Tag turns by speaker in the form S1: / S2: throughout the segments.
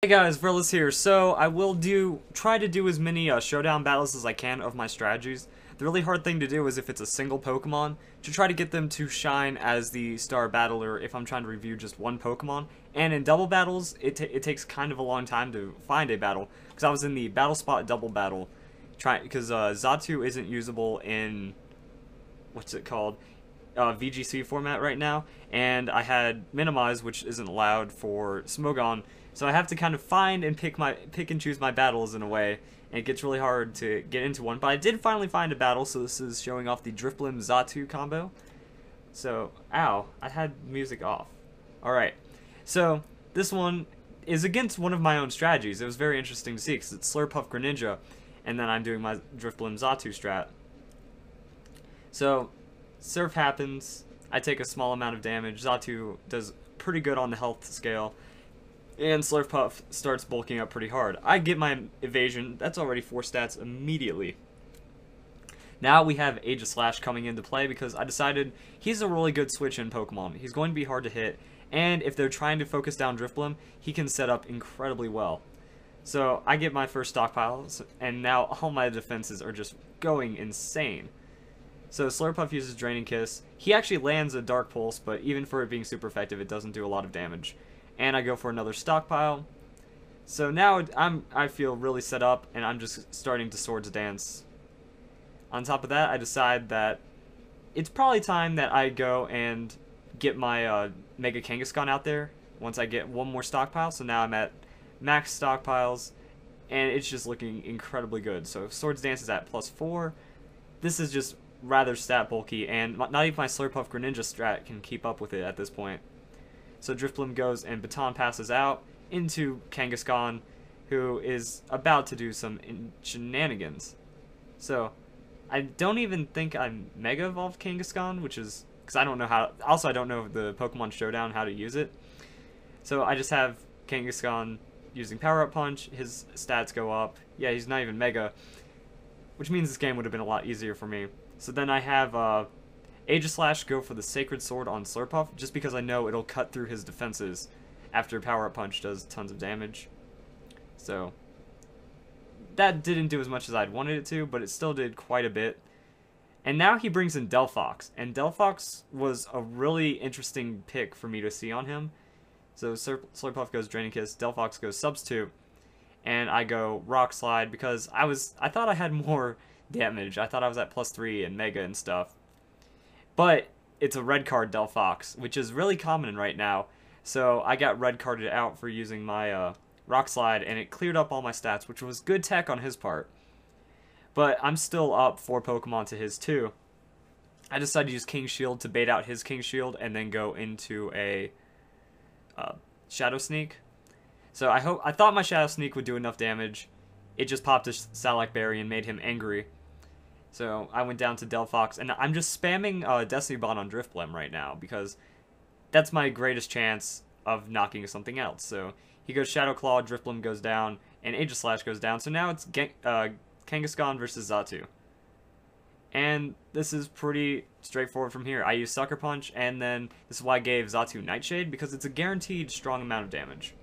S1: Hey guys, Verlis here. So I will try to do as many Showdown battles as I can of my strategies. The really hard thing to do is if it's a single Pokemon, to try to get them to shine as the star battler if I'm trying to review just one Pokemon. And in double battles, it takes kind of a long time to find a battle, because I was in the battle spot double battle, because Xatu isn't usable in, what's it called, VGC format right now, and I had Minimize, which isn't allowed for Smogon. So I have to kind of find and pick and choose my battles in a way, and it gets really hard to get into one. But I did finally find a battle, so this is showing off the Drifblim Xatu combo. So, ow, I had music off. Alright, so this one is against one of my own strategies. It was very interesting to see, because it's Slurpuff Greninja, and then I'm doing my Drifblim Xatu strat. So, Surf happens, I take a small amount of damage, Xatu does pretty good on the health scale, and Slurpuff starts bulking up pretty hard. I get my evasion, that's already 4 stats immediately. Now we have Aegislash coming into play because I decided he's a really good switch-in Pokemon. He's going to be hard to hit, and if they're trying to focus down Drifblim, he can set up incredibly well. So I get my first stockpile, and now all my defenses are just going insane. So Slurpuff uses Draining Kiss. He actually lands a Dark Pulse, but even for it being super effective, it doesn't do a lot of damage. And I go for another stockpile. So now I feel really set up, and I'm just starting to Swords Dance. On top of that, I decide that it's probably time that I go and get my Mega Kangaskhan out there once I get one more stockpile. So now I'm at max stockpiles, and it's just looking incredibly good. So Swords Dance is at +4. This is just rather stat bulky, and not even my Slurpuff Greninja strat can keep up with it at this point. So Drifblim goes and Baton passes out into Kangaskhan, who is about to do some shenanigans. So I don't even think I Mega Evolved Kangaskhan, which is because I don't know how. Also, I don't know the Pokemon Showdown how to use it. So I just have Kangaskhan using Power Up Punch. His stats go up. Yeah, he's not even Mega, which means this game would have been a lot easier for me. So then I have Aegislash go for the Sacred Sword on Slurpuff, just because I know it'll cut through his defenses after Power Up Punch does tons of damage. So that didn't do as much as I'd wanted it to, but it still did quite a bit. And now he brings in Delphox, and Delphox was a really interesting pick for me to see on him. So Slurpuff goes Draining Kiss, Delphox goes Substitute, and I go Rock Slide because I thought I had more damage. I thought I was at +3 and Mega and stuff. But it's a red card Delphox, which is really common right now. So I got red carded out for using my Rock Slide, and it cleared up all my stats, which was good tech on his part. But I'm still up 4 Pokemon to his 2. I decided to use King Shield to bait out his King Shield and then go into a Shadow Sneak. So I thought my Shadow Sneak would do enough damage. It just popped a Salac Berry and made him angry. So I went down to Delphox, and I'm just spamming Destiny Bond on Drifblim right now, because that's my greatest chance of knocking something else. So he goes Shadow Claw, Drifblim goes down, and Aegislash goes down. So now it's Kangaskhan versus Xatu. And this is pretty straightforward from here. I use Sucker Punch, and then this is why I gave Xatu Nightshade, because it's a guaranteed strong amount of damage.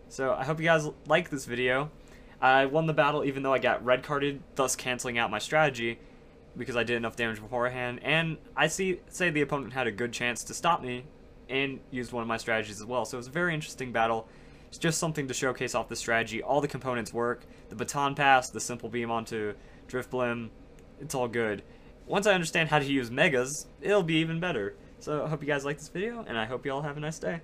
S1: So I hope you guys like this video. I won the battle even though I got red carded, thus canceling out my strategy because I did enough damage beforehand, and I say the opponent had a good chance to stop me and used one of my strategies as well. So it was a very interesting battle. It's just something to showcase off the strategy. All the components work. The Baton Pass, the Simple Beam onto Drifblim, it's all good. Once I understand how to use Megas, it'll be even better. So I hope you guys like this video, and I hope you all have a nice day.